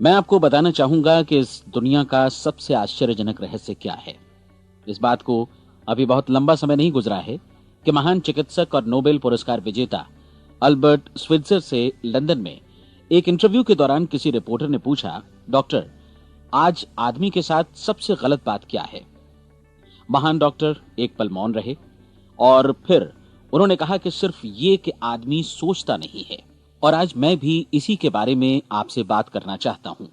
मैं आपको बताना चाहूंगा कि इस दुनिया का सबसे आश्चर्यजनक रहस्य क्या है। इस बात को अभी बहुत लंबा समय नहीं गुजरा है कि महान चिकित्सक और नोबेल पुरस्कार विजेता अल्बर्ट स्विट्जर से लंदन में एक इंटरव्यू के दौरान किसी रिपोर्टर ने पूछा, डॉक्टर, आज आदमी के साथ सबसे गलत बात क्या है? महान डॉक्टर एक पल मौन रहे और फिर उन्होंने कहा कि सिर्फ ये कि आदमी सोचता नहीं है। और आज मैं भी इसी के बारे में आपसे बात करना चाहता हूं।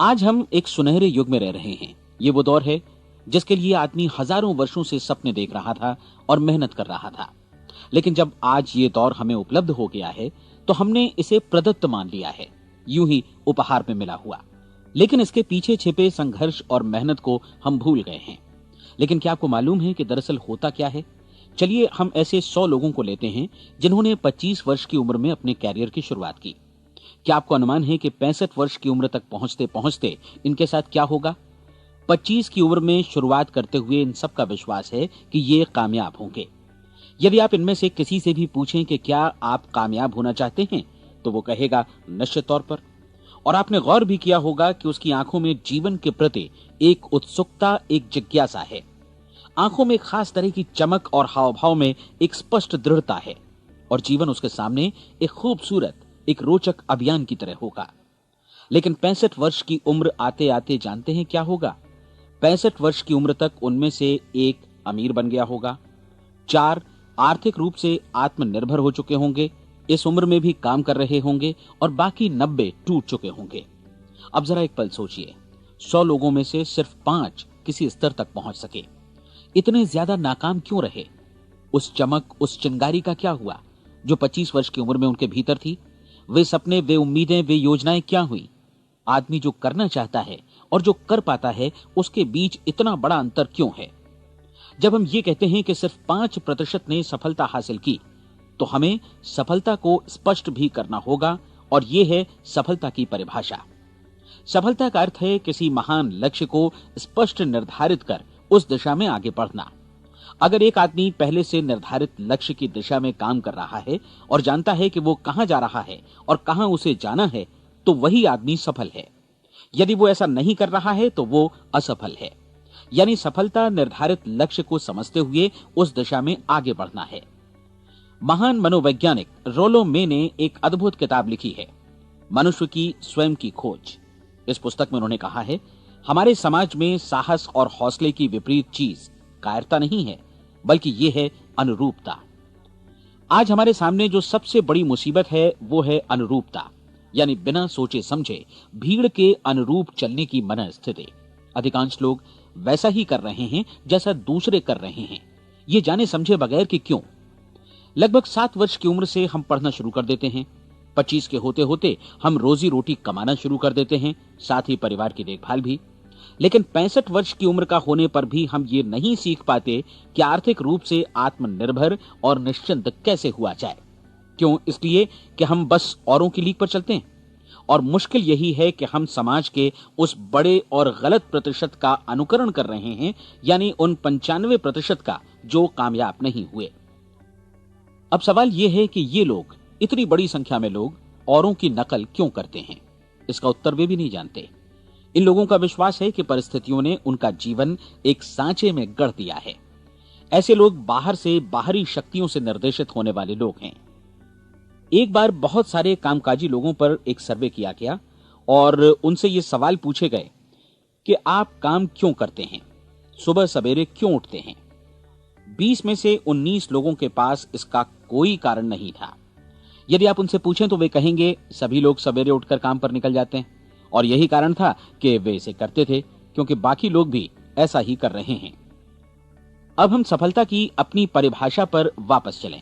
आज हम एक सुनहरे युग में रह रहे हैं। ये वो दौर है जिसके लिए आदमी हजारों वर्षों से सपने देख रहा था और मेहनत कर रहा था। लेकिन जब आज ये दौर हमें उपलब्ध हो गया है तो हमने इसे प्रदत्त मान लिया है, यूं ही उपहार में मिला हुआ। लेकिन इसके पीछे छिपे संघर्ष और मेहनत को हम भूल गए हैं। लेकिन क्या आपको मालूम है कि दरअसल होता क्या है? चलिए हम ऐसे 100 लोगों को लेते हैं जिन्होंने 25 वर्ष की उम्र में अपने कैरियर की शुरुआत की। क्या आपको अनुमान है कि 65 वर्ष की उम्र तक पहुंचते पहुंचते इनके साथ क्या होगा? 25 की उम्र में शुरुआत करते हुए इन सब का विश्वास है कि ये कामयाब होंगे। यदि आप इनमें से किसी से भी पूछें कि क्या आप कामयाब होना चाहते हैं, तो वो कहेगा निश्चित तौर पर। और आपने गौर भी किया होगा कि उसकी आंखों में जीवन के प्रति एक उत्सुकता, एक जिज्ञासा है। आंखों में खास तरह की चमक और हाव भाव में एक स्पष्ट दृढ़ता है और जीवन उसके सामने एक खूबसूरत, एक रोचक अभियान की तरह होगा। लेकिन 65 वर्ष की उम्र आते आते जानते हैं क्या होगा? 65 वर्ष की उम्र तक उनमें से एक अमीर बन गया होगा, 4 आर्थिक रूप से आत्मनिर्भर हो चुके होंगे, इस उम्र में भी काम कर रहे होंगे और बाकी 90 टूट चुके होंगे। अब जरा एक पल सोचिए, 100 लोगों में से सिर्फ 5 किसी स्तर तक पहुंच सके। इतने ज्यादा नाकाम क्यों रहे? उस चमक, उस चिंगारी का क्या हुआ जो 25 वर्ष की उम्र में उनके भीतर थी? वे सपने, वे उम्मीदें, वे योजनाएं क्या हुई? आदमी जो करना चाहता है और जो कर पाता है, उसके बीच इतना बड़ा अंतर क्यों है? जब हम ये कहते हैं कि सिर्फ 5% ने सफलता हासिल की, तो हमें सफलता को स्पष्ट भी करना होगा और यह है सफलता की परिभाषा। सफलता का अर्थ है किसी महान लक्ष्य को स्पष्ट निर्धारित कर उस दिशा में आगे बढ़ना। अगर एक आदमी पहले से निर्धारित लक्ष्य की दिशा में काम कर रहा है और जानता है कि वो कहां जा रहा है और कहां उसे जाना है, तो वही आदमी सफल है। यदि वो ऐसा नहीं कर रहा है तो वो असफल है। यानी सफलता निर्धारित लक्ष्य को समझते हुए उस दिशा में आगे बढ़ना है। महान मनोवैज्ञानिक रोलो मे ने एक अद्भुत किताब लिखी है, मनुष्य की स्वयं की खोज। इस पुस्तक में उन्होंने कहा है, हमारे समाज में साहस और हौसले की विपरीत चीज कायरता नहीं है, बल्कि यह है अनुरूपता। आज हमारे सामने जो सबसे बड़ी मुसीबत है वो है अनुरूपता, यानी बिना सोचे समझे भीड़ के अनुरूप चलने की मनस्थिति। अधिकांश लोग वैसा ही कर रहे हैं जैसा दूसरे कर रहे हैं, ये जाने समझे बगैर कि क्यों। लगभग 7 वर्ष की उम्र से हम पढ़ना शुरू कर देते हैं। 25 के होते होते हम रोजी रोटी कमाना शुरू कर देते हैं, साथ ही परिवार की देखभाल भी। लेकिन 65 वर्ष की उम्र का होने पर भी हम ये नहीं सीख पाते कि आर्थिक रूप से आत्मनिर्भर और निश्चिंत कैसे हुआ जाए। क्यों? इसलिए कि हम बस औरों की लीक पर चलते हैं। और मुश्किल यही है कि हम समाज के उस बड़े और गलत प्रतिशत का अनुकरण कर रहे हैं, यानी उन 95% का जो कामयाब नहीं हुए। अब सवाल यह है कि ये लोग, इतनी बड़ी संख्या में लोग, औरों की नकल क्यों करते हैं? इसका उत्तर वे भी नहीं जानते। इन लोगों का विश्वास है कि परिस्थितियों ने उनका जीवन एक सांचे में गढ़ दिया है। ऐसे लोग बाहर से बाहरी शक्तियों से निर्देशित होने वाले लोग हैं। एक बार बहुत सारे कामकाजी लोगों पर एक सर्वे किया गया और उनसे ये सवाल पूछे गए कि आप काम क्यों करते हैं, सुबह सवेरे क्यों उठते हैं? 20 में से 19 लोगों के पास इसका कोई कारण नहीं था। यदि आप उनसे पूछें तो वे कहेंगे सभी लोग सवेरे उठकर काम पर निकल जाते हैं और यही कारण था कि वे इसे करते थे क्योंकि बाकी लोग भी ऐसा ही कर रहे हैं। अब हम सफलता की अपनी परिभाषा पर वापस चलें।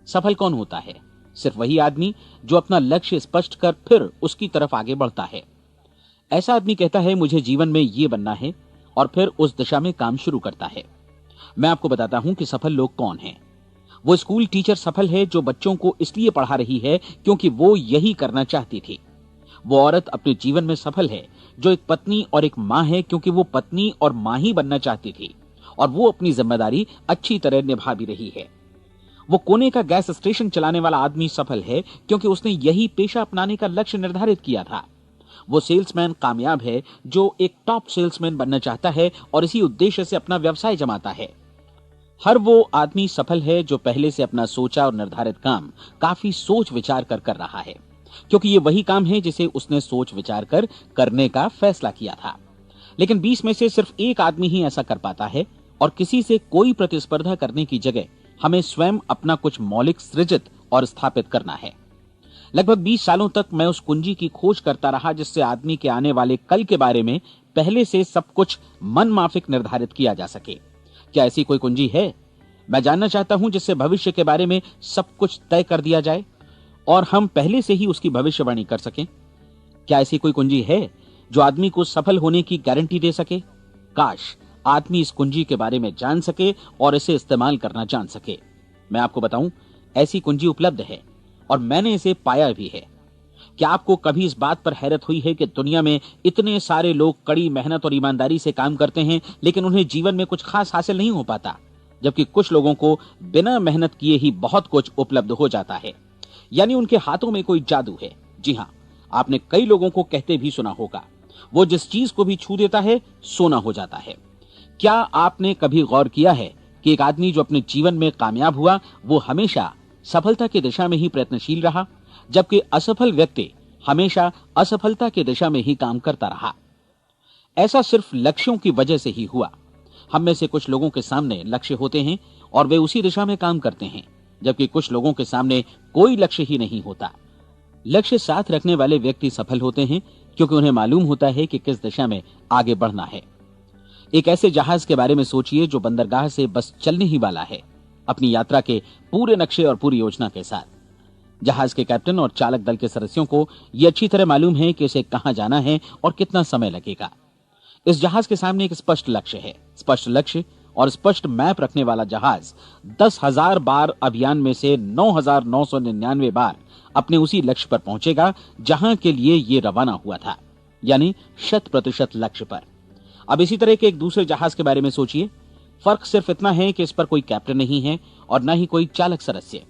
सफल कौन होता है? सिर्फ वही आदमी जो अपना लक्ष्य स्पष्ट कर फिर उसकी तरफ आगे बढ़ता है। ऐसा आदमी कहता है मुझे जीवन में ये बनना है और फिर उस दिशा में काम शुरू करता है। मैं आपको बताता हूं कि सफल लोग कौन हैं। वो स्कूल टीचर सफल है जो बच्चों को इसलिए पढ़ा रही है क्योंकि वो यही करना चाहती थी। वो औरत अपने जीवन में सफल है जो एक पत्नी और एक मां है क्योंकि वो पत्नी और मां ही बनना चाहती थी और वो अपनी जिम्मेदारी अच्छी तरह निभा भी रही है। वो कोने का गैस स्टेशन चलाने वाला आदमी सफल है क्योंकि उसने यही पेशा अपनाने का लक्ष्य निर्धारित किया था। वो सेल्समैन कामयाब है जो एक टॉप सेल्समैन बनना चाहता है और इसी उद्देश्य से अपना व्यवसाय जमाता है। हर वो आदमी सफल है जो पहले से अपना सोचा और निर्धारित काम काफी सोच विचार कर रहा है, क्योंकि ये वही काम है जिसे उसने सोच विचार कर करने का फैसला किया था। लेकिन 20 में से सिर्फ एक आदमी ही ऐसा कर पाता है, और किसी से कोई प्रतिस्पर्धा करने की जगह हमें स्वयं अपना कुछ मौलिक सृजित और स्थापित करना है। लगभग 20 सालों तक मैं उस कुंजी की खोज करता रहा जिससे आदमी के आने वाले कल के बारे में पहले से सब कुछ मन माफिक निर्धारित किया जा सके। क्या ऐसी कोई कुंजी है? मैं जानना चाहता हूं जिससे भविष्य के बारे में सब कुछ तय कर दिया जाए और हम पहले से ही उसकी भविष्यवाणी कर सकें। क्या ऐसी कोई कुंजी है जो आदमी को सफल होने की गारंटी दे सके? काश आदमी इस कुंजी के बारे में जान सके और इसे इस्तेमाल करना जान सके। मैं आपको बताऊं, ऐसी कुंजी उपलब्ध है और मैंने इसे पाया भी है। क्या आपको कभी इस बात पर हैरत हुई है कि दुनिया में इतने सारे लोग कड़ी मेहनत और ईमानदारी से काम करते हैं, लेकिन उन्हें जीवन में कुछ खास हासिल नहीं हो पाता, जबकि कुछ लोगों को बिना मेहनत किए ही बहुत कुछ उपलब्ध हो जाता है। यानी उनके हाथों में कोई जादू है। जी हां, आपने कई लोगों को कहते भी सुना होगा, वो जिस चीज को भी छू देता है सोना हो जाता है। क्या आपने कभी गौर किया है कि एक आदमी जो अपने जीवन में कामयाब हुआ वो हमेशा सफलता की दिशा में ही प्रयत्नशील रहा, जबकि असफल व्यक्ति हमेशा असफलता की दिशा में ही काम करता रहा? ऐसा सिर्फ लक्ष्यों की वजह से ही हुआ। हम में से कुछ लोगों के सामने लक्ष्य होते हैं और वे उसी दिशा में काम करते हैं, जबकि कुछ लोगों के सामने कोई लक्ष्य ही नहीं होता। लक्ष्य साथ रखने वाले व्यक्ति सफल होते हैं क्योंकि उन्हें मालूम होता है कि किस दिशा में आगे बढ़ना है। एक ऐसे जहाज के बारे में सोचिए जो बंदरगाह से बस चलने ही वाला है, अपनी यात्रा के पूरे नक्शे और पूरी योजना के साथ। जहाज के कैप्टन और चालक दल के सदस्यों को यह अच्छी तरह मालूम है कि उसे कहां जाना है और कितना समय लगेगा। इस जहाज के सामने एक स्पष्ट लक्ष्य है। स्पष्ट लक्ष्य और स्पष्ट मैप रखने वाला जहाज 10,000 बार अभियान में से 9,999 बार अपने उसी लक्ष्य पर पहुंचेगा जहां के लिए ये रवाना हुआ था, यानी 100% लक्ष्य पर। अब इसी तरह के एक दूसरे जहाज के बारे में सोचिए। फर्क सिर्फ इतना है कि इस पर कोई कैप्टन नहीं है और न ही कोई चालक सदस्य।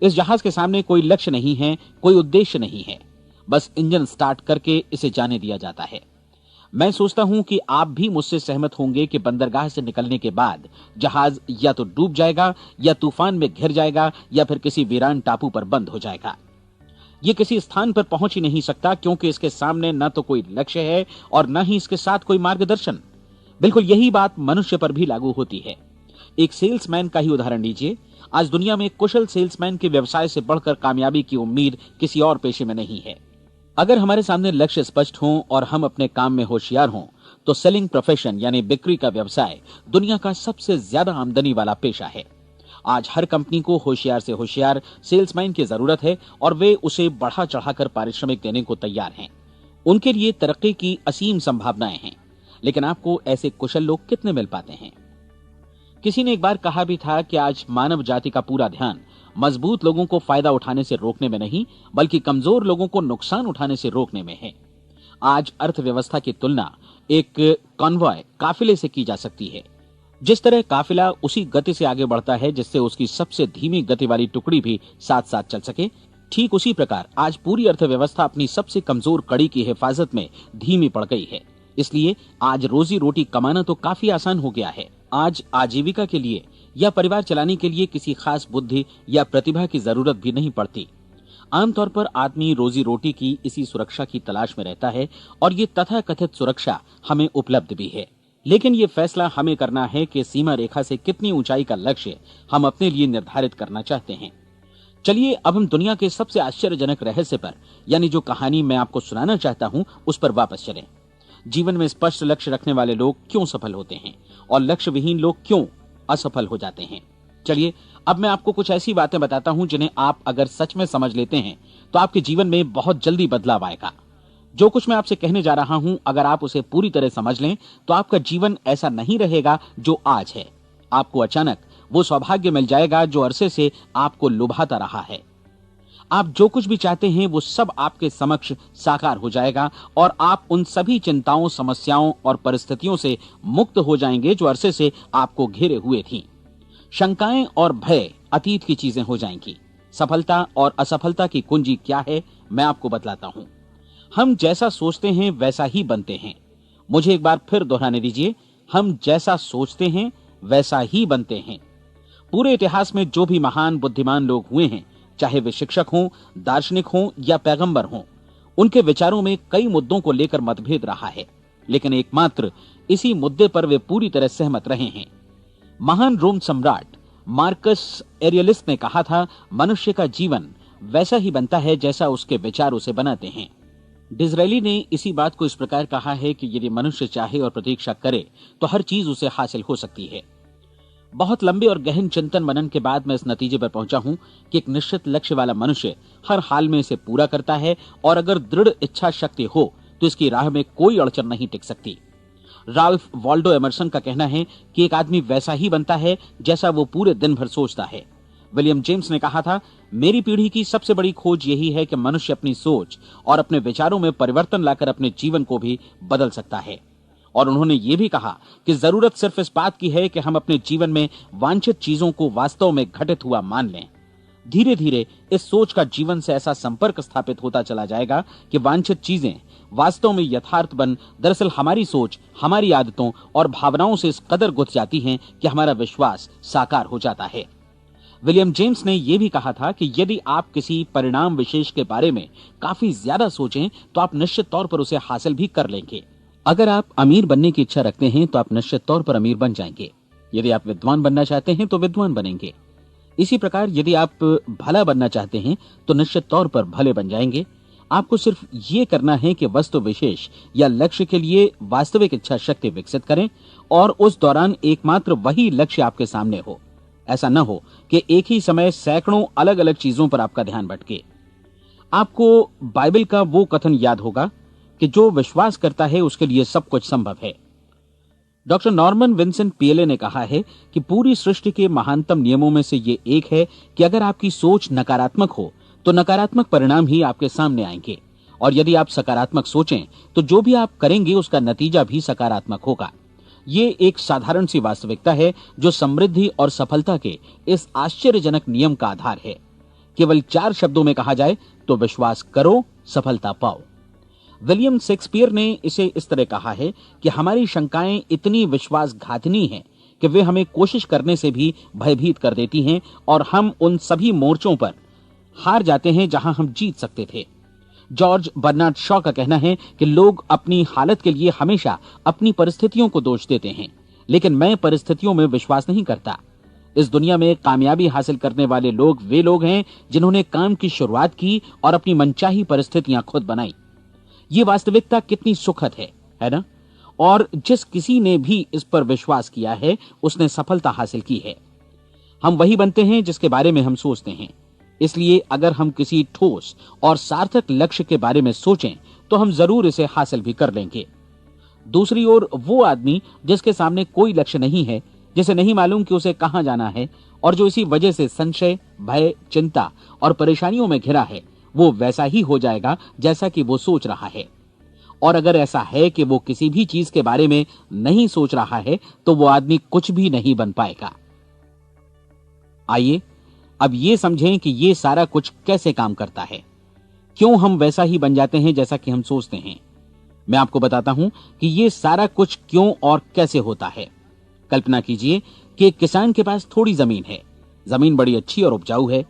इस जहाज के सामने कोई लक्ष्य नहीं है, कोई उद्देश्य नहीं है, बस इंजन स्टार्ट करके इसे जाने दिया जाता है। मैं सोचता हूं कि आप भी मुझसे सहमत होंगे कि बंदरगाह से निकलने के बाद जहाज या तो डूब जाएगा या तूफान में घिर जाएगा या फिर किसी वीरान टापू पर बंद हो जाएगा। ये किसी स्थान पर पहुंच ही नहीं सकता क्योंकि इसके सामने न तो कोई लक्ष्य है और न ही इसके साथ कोई मार्गदर्शन। बिल्कुल यही बात मनुष्य पर भी लागू होती है। एक सेल्समैन का ही उदाहरण लीजिए। आज दुनिया में कुशल सेल्समैन के व्यवसाय से बढ़कर कामयाबी की उम्मीद किसी और पेशे में नहीं है। अगर हमारे सामने लक्ष्य स्पष्ट हो और हम अपने काम में होशियार हों, तो सेलिंग प्रोफेशन यानी बिक्री का व्यवसाय दुनिया का सबसे ज्यादा आमदनी वाला पेशा है। आज हर कंपनी को होशियार से होशियार सेल्समैन की जरूरत है और वे उसे बढ़ा चढ़ाकर पारिश्रमिक देने को तैयार हैं। उनके लिए तरक्की की असीम संभावनाएं हैं, लेकिन आपको ऐसे कुशल लोग कितने मिल पाते हैं? किसी ने एक बार कहा भी था कि आज मानव जाति का पूरा ध्यान मजबूत लोगों को फायदा उठाने से रोकने में नहीं, बल्कि कमजोर लोगों को नुकसान उठाने से रोकने में है। आज अर्थव्यवस्था की तुलना एक कॉन्वॉय काफिले से की जा सकती है। जिस तरह काफिला उसी गति से आगे बढ़ता है जिससे उसकी सबसे धीमी गति वाली टुकड़ी भी साथ साथ चल सके, ठीक उसी प्रकार आज पूरी अर्थव्यवस्था अपनी सबसे कमजोर कड़ी की हिफाजत में धीमी पड़ गई है। इसलिए आज रोजी रोटी कमाना तो काफी आसान हो गया है। आज आजीविका के लिए या परिवार चलाने के लिए किसी खास बुद्धि या प्रतिभा की जरूरत भी नहीं पड़ती। आमतौर पर आदमी रोजी रोटी की इसी सुरक्षा की तलाश में रहता है और ये तथाकथित सुरक्षा हमें उपलब्ध भी है। लेकिन ये फैसला हमें करना है कि सीमा रेखा से कितनी ऊंचाई का लक्ष्य हम अपने लिए निर्धारित करना चाहते हैं। चलिए अब हम दुनिया के सबसे आश्चर्यजनक रहस्य पर, यानी जो कहानी मैं आपको सुनाना चाहता हूं, उस पर वापस चलें। जीवन में स्पष्ट लक्ष्य रखने वाले लोग क्यों सफल होते हैं और लक्ष्य विहीन लोग क्यों असफल हो जाते हैं? चलिए अब मैं आपको कुछ ऐसी बातें बताता हूं जिन्हें आप अगर सच में समझ लेते हैं तो आपके जीवन में बहुत जल्दी बदलाव आएगा। जो कुछ मैं आपसे कहने जा रहा हूं, अगर आप उसे पूरी तरह समझ लें तो आपका जीवन ऐसा नहीं रहेगा जो आज है। आपको अचानक वो सौभाग्य मिल जाएगा जो अरसे से आपको लुभाता रहा है। आप जो कुछ भी चाहते हैं वो सब आपके समक्ष साकार हो जाएगा और आप उन सभी चिंताओं, समस्याओं और परिस्थितियों से मुक्त हो जाएंगे जो अरसे से आपको घेरे हुए थीं। शंकाएं और भय अतीत की चीजें हो जाएंगी। सफलता और असफलता की कुंजी क्या है, मैं आपको बतलाता हूं। हम जैसा सोचते हैं वैसा ही बनते हैं। मुझे एक बार फिर दोहराने दीजिए, हम जैसा सोचते हैं वैसा ही बनते हैं। पूरे इतिहास में जो भी महान बुद्धिमान लोग हुए हैं, चाहे वे शिक्षक हों, दार्शनिक हों या पैगंबर हों, उनके विचारों में कई मुद्दों को लेकर मतभेद रहा है, लेकिन एकमात्र इसी मुद्दे पर वे पूरी तरह सहमत रहे हैं। महान रोम सम्राट मार्कस एरियलिस ने कहा था, मनुष्य का जीवन वैसा ही बनता है जैसा उसके विचार उसे बनाते हैं। डिज़रायली ने इसी बात को इस प्रकार कहा है कि यदि मनुष्य चाहे और प्रतीक्षा करे तो हर चीज उसे हासिल हो सकती है। बहुत लंबे और गहन चिंतन मनन के बाद मैं इस नतीजे पर पहुंचा हूं कि एक निश्चित लक्ष्य वाला मनुष्य हर हाल में इसे पूरा करता है, और अगर दृढ़ इच्छा शक्ति हो तो इसकी राह में कोई अड़चन नहीं टिक सकती। राल्फ वॉल्डो एमर्सन का कहना है कि एक आदमी वैसा ही बनता है जैसा वो पूरे दिन भर सोचता है। विलियम जेम्स ने कहा था, मेरी पीढ़ी की सबसे बड़ी खोज यही है कि मनुष्य अपनी सोच और अपने विचारों में परिवर्तन लाकर अपने जीवन को भी बदल सकता है। और उन्होंने ये भी कहा कि जरूरत सिर्फ इस बात की है कि हम अपने जीवन में वांछित चीजों को वास्तव में घटित हुआ मान लें। धीरे धीरे इस सोच का जीवन से ऐसा संपर्क स्थापित होता चला जाएगा कि वांछित चीजें वास्तव में यथार्थ बन दरअसल हमारी सोच, हमारी आदतों और भावनाओं से इस कदर गुथ जाती हैं कि हमारा विश्वास साकार हो जाता है। विलियम जेम्स ने यह भी कहा था कि यदि आप किसी परिणाम विशेष के बारे में काफी ज्यादा सोचें तो आप निश्चित तौर पर उसे हासिल भी कर लेंगे। अगर आप अमीर बनने की इच्छा रखते हैं तो आप निश्चित तौर पर अमीर बन जाएंगे। यदि आप विद्वान बनना चाहते हैं तो विद्वान बनेंगे। इसी प्रकार यदि आप भला बनना चाहते हैं तो निश्चित तौर पर भले बन जाएंगे। आपको सिर्फ ये करना है कि वस्तु विशेष या लक्ष्य के लिए वास्तविक इच्छा शक्ति विकसित करें और उस दौरान एकमात्र वही लक्ष्य आपके सामने हो। ऐसा न हो कि एक ही समय सैकड़ों अलग अलग चीजों पर आपका ध्यान भटके। आपको बाइबल का वो कथन याद होगा कि जो विश्वास करता है उसके लिए सब कुछ संभव है। डॉक्टर नॉर्मन विंसेंट पीएले ने कहा है कि पूरी सृष्टि के महानतम नियमों में से ये एक है कि अगर आपकी सोच नकारात्मक हो तो नकारात्मक परिणाम ही आपके सामने आएंगे, और यदि आप सकारात्मक सोचें तो जो भी आप करेंगे उसका नतीजा भी सकारात्मक होगा। ये एक साधारण सी वास्तविकता है जो समृद्धि और सफलता के इस आश्चर्यजनक नियम का आधार है। केवल 4 शब्दों में कहा जाए तो विश्वास करो, सफलता पाओ। विलियम शेक्सपियर ने इसे इस तरह कहा है कि हमारी शंकाएं इतनी विश्वासघातिनी हैं कि वे हमें कोशिश करने से भी भयभीत कर देती हैं और हम उन सभी मोर्चों पर हार जाते हैं जहां हम जीत सकते थे। जॉर्ज बर्नार्ड शॉ का कहना है कि लोग अपनी हालत के लिए हमेशा अपनी परिस्थितियों को दोष देते हैं, लेकिन मैं परिस्थितियों में विश्वास नहीं करता। इस दुनिया में कामयाबी हासिल करने वाले लोग वे लोग हैं जिन्होंने काम की शुरुआत की और अपनी मनचाही परिस्थितियां खुद बनाई। ये वास्तविकता कितनी सुखद है ना? और जिस किसी ने भी इस पर विश्वास किया है उसने सफलता हासिल की है। हम वही बनते हैं जिसके बारे में हम सोचते हैं। इसलिए अगर हम किसी ठोस और सार्थक लक्ष्य के बारे में सोचें तो हम जरूर इसे हासिल भी कर लेंगे। दूसरी ओर वो आदमी जिसके सामने कोई लक्ष्य नहीं है, जिसे नहीं मालूम कि उसे कहां जाना है और जो इसी वजह से संशय, भय, चिंता और परेशानियों में घिरा है, वो वैसा ही हो जाएगा जैसा कि वो सोच रहा है। और अगर ऐसा है कि वो किसी भी चीज के बारे में नहीं सोच रहा है तो वो आदमी कुछ भी नहीं बन पाएगा। आइए अब ये समझें कि ये सारा कुछ कैसे काम करता है, क्यों हम वैसा ही बन जाते हैं जैसा कि हम सोचते हैं। मैं आपको बताता हूं कि ये सारा कुछ क्यों और कैसे होता है। कल्पना कीजिए कि एक किसान के पास थोड़ी जमीन है। जमीन बड़ी अच्छी और उपजाऊ है।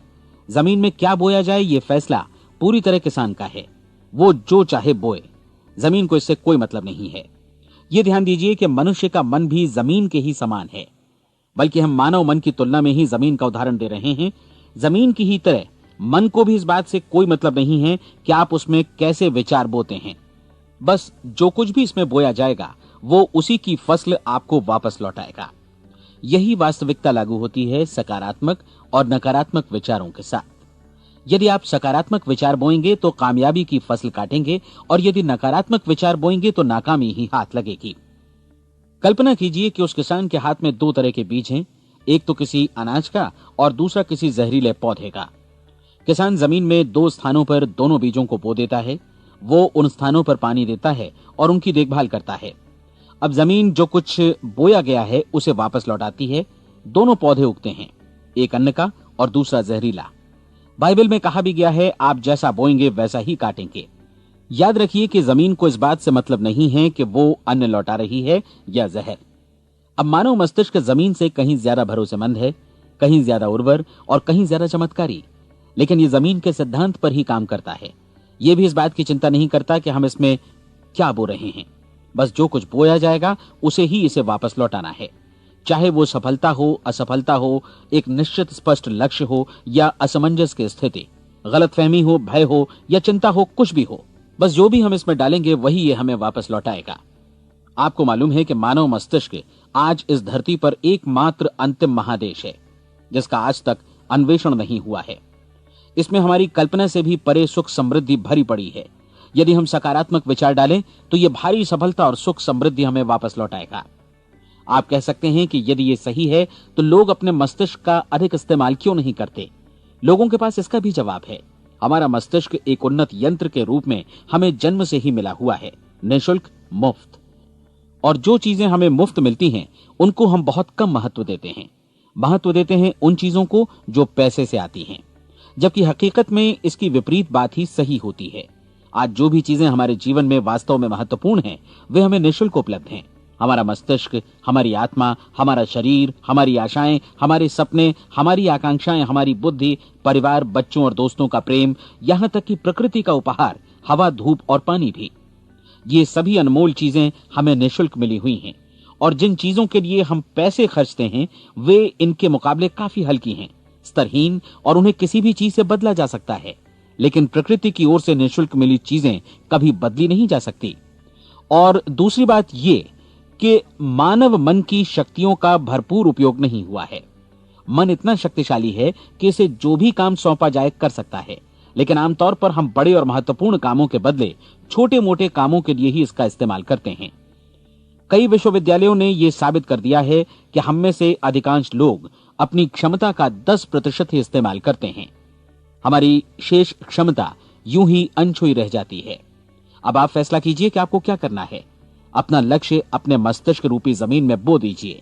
जमीन में क्या बोया जाए ये फैसला पूरी तरह किसान का है। वो जो चाहे बोए, जमीन को इससे कोई मतलब नहीं है। ये ध्यान दीजिए कि मनुष्य का मन भी जमीन के ही समान है, बल्कि हम मानव मन की तुलना में ही जमीन का उदाहरण दे रहे हैं। जमीन की ही तरह मन को भी इस बात से कोई मतलब नहीं है कि आप उसमें कैसे विचार बोते हैं। बस जो कुछ भी इसमें बोया जाएगा वो उसी की फसल आपको वापस लौटाएगा। यही वास्तविकता लागू होती है सकारात्मक और नकारात्मक विचारों के साथ। यदि आप सकारात्मक विचार बोएंगे तो कामयाबी की फसल काटेंगे, और यदि नकारात्मक विचार बोएंगे तो नाकामी ही हाथ लगेगी। कल्पना कीजिए कि उस किसान के हाथ में 2 तरह के बीज हैं, एक तो किसी अनाज का और दूसरा किसी जहरीले पौधे का। किसान जमीन में 2 स्थानों पर दोनों बीजों को बो देता है। वो उन स्थानों पर पानी देता है और उनकी देखभाल करता है। अब जमीन जो कुछ बोया गया है उसे वापस लौटाती है। दोनों पौधे उगते हैं, एक अन्न का और दूसरा जहरीला। बाइबल में कहा भी गया है, आप जैसा बोएंगे वैसा ही काटेंगे। याद रखिए कि जमीन को इस बात से मतलब नहीं है कि वो अन्न लौटा रही है या जहर। अब मानव मस्तिष्क जमीन से कहीं ज्यादा भरोसेमंद है, कहीं ज्यादा उर्वर और कहीं ज्यादा चमत्कारी, लेकिन ये जमीन के सिद्धांत पर ही काम करता है। ये भी इस बात की चिंता नहीं करता कि हम इसमें क्या बो रहे हैं। बस जो कुछ बोया जाएगा उसे ही इसे वापस लौटाना है, चाहे वो सफलता हो, असफलता हो, एक निश्चित स्पष्ट लक्ष्य हो या असमंजस की स्थिति, गलतफहमी हो, भय हो या चिंता हो, कुछ भी हो। बस जो भी हम इसमें डालेंगे वही ये हमें वापस लौटाएगा। आपको मालूम है कि मानव मस्तिष्क आज इस धरती पर एकमात्र अंतिम महादेश है जिसका आज तक अन्वेषण नहीं हुआ है। इसमें हमारी कल्पना से भी परे सुख समृद्धि भरी पड़ी है। यदि हम सकारात्मक विचार डालें तो यह भारी सफलता और सुख समृद्धि हमें वापस लौटाएगा। आप कह सकते हैं कि यदि ये सही है तो लोग अपने मस्तिष्क का अधिक इस्तेमाल क्यों नहीं करते? लोगों के पास इसका भी जवाब है। हमारा मस्तिष्क एक उन्नत यंत्र के रूप में हमें जन्म से ही मिला हुआ है, निःशुल्क, मुफ्त। और जो चीजें हमें मुफ्त मिलती हैं उनको हम बहुत कम महत्व देते हैं। महत्व देते हैं उन चीजों को जो पैसे से आती हैं, जबकि हकीकत में इसकी विपरीत बात ही सही होती है। आज जो भी चीजें हमारे जीवन में वास्तव में महत्वपूर्ण हैं वे हमें निःशुल्क उपलब्ध हैं। हमारा मस्तिष्क, हमारी आत्मा, हमारा शरीर, हमारी आशाएं, हमारे सपने, हमारी आकांक्षाएं, हमारी बुद्धि, परिवार, बच्चों और दोस्तों का प्रेम, यहां तक कि प्रकृति का उपहार, हवा, धूप और पानी भी, ये सभी अनमोल चीजें हमें निःशुल्क मिली हुई हैं। और जिन चीजों के लिए हम पैसे खर्चते हैं वे इनके मुकाबले काफी हल्की हैं, स्तरहीन, और उन्हें किसी भी चीज से बदला जा सकता है। लेकिन प्रकृति की ओर से निःशुल्क मिली चीजें कभी बदली नहीं जा सकती। और दूसरी बात ये कि मानव मन की शक्तियों का भरपूर उपयोग नहीं हुआ है। मन इतना शक्तिशाली है कि इसे जो भी काम सौंपा जाए कर सकता है, लेकिन आमतौर पर हम बड़े और महत्वपूर्ण कामों के बदले छोटे मोटे कामों के लिए ही इसका इस्तेमाल करते हैं। कई विश्वविद्यालयों ने यह साबित कर दिया है कि हम में से अधिकांश लोग अपनी क्षमता का 10% ही इस्तेमाल करते हैं। हमारी शेष क्षमता यूं ही अनछुई रह जाती है। अब आप फैसला कीजिए कि आपको क्या करना है। अपना लक्ष्य अपने मस्तिष्क रूपी जमीन में बो दीजिए।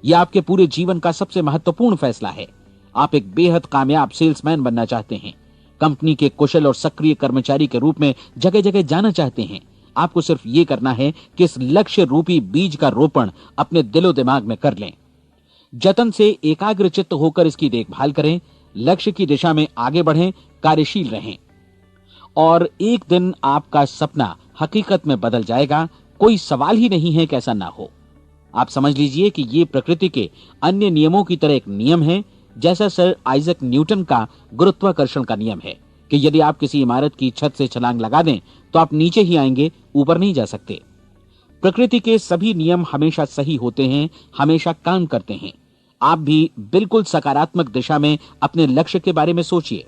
यह आपके पूरे जीवन का सबसे महत्वपूर्ण फैसला है। आप एक बेहद कामयाब सेल्समैन बनना चाहते हैं, कंपनी के कुशल और सक्रिय कर्मचारी के रूप में जगह जगह जाना चाहते हैं। आपको सिर्फ ये करना है कि इस लक्ष्य रूपी बीज का रोपण अपने दिलो दिमाग में कर लें। जतन से एकाग्रचित्त होकर इसकी देखभाल करें, लक्ष्य की दिशा में आगे बढ़ें, कार्यशील रहें, और एक दिन आपका सपना हकीकत में बदल जाएगा। कोई सवाल ही नहीं है कि ऐसा ना हो। आप समझ लीजिए कि ये प्रकृति के अन्य नियमों की तरह एक नियम है, जैसा सर आइजक न्यूटन का गुरुत्वाकर्षण का नियम है कि यदि आप किसी इमारत की छत से छलांग लगा दें तो आप नीचे ही आएंगे, ऊपर नहीं जा सकते। प्रकृति के सभी नियम हमेशा सही होते हैं, हमेशा काम करते हैं। आप भी बिल्कुल सकारात्मक दिशा में अपने लक्ष्य के बारे में सोचिए।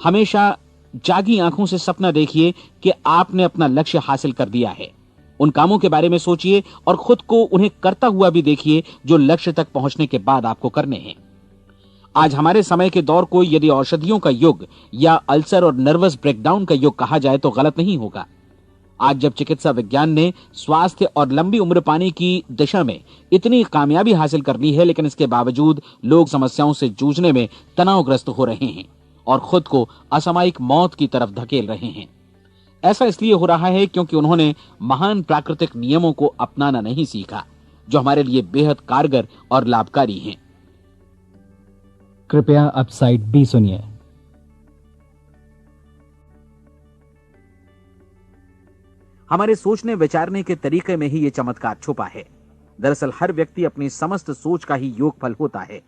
हमेशा जागी आंखों से सपना देखिए कि आपने अपना लक्ष्य हासिल कर दिया है। उन कामों के बारे में सोचिए और खुद को उन्हें करता हुआ भी देखिए जो लक्ष्य तक पहुंचने के बाद आपको करने हैं। आज हमारे समय के दौर को यदि औषधियों का युग या अल्सर और नर्वस ब्रेकडाउन का युग कहा जाए तो गलत नहीं होगा। आज जब चिकित्सा विज्ञान ने स्वास्थ्य और लंबी उम्र पाने की दिशा में इतनी कामयाबी हासिल कर ली है, लेकिन इसके बावजूद लोग समस्याओं से जूझने में तनावग्रस्त हो रहे हैं और खुद को असामयिक मौत की तरफ धकेल रहे हैं। ऐसा इसलिए हो रहा है क्योंकि उन्होंने महान प्राकृतिक नियमों को अपनाना नहीं सीखा, जो हमारे लिए बेहद कारगर और लाभकारी हैं। कृपया अब साइड बी सुनिए। हमारे सोचने विचारने के तरीके में ही ये चमत्कार छुपा है। दरअसल हर व्यक्ति अपनी समस्त सोच का ही योगफल होता है।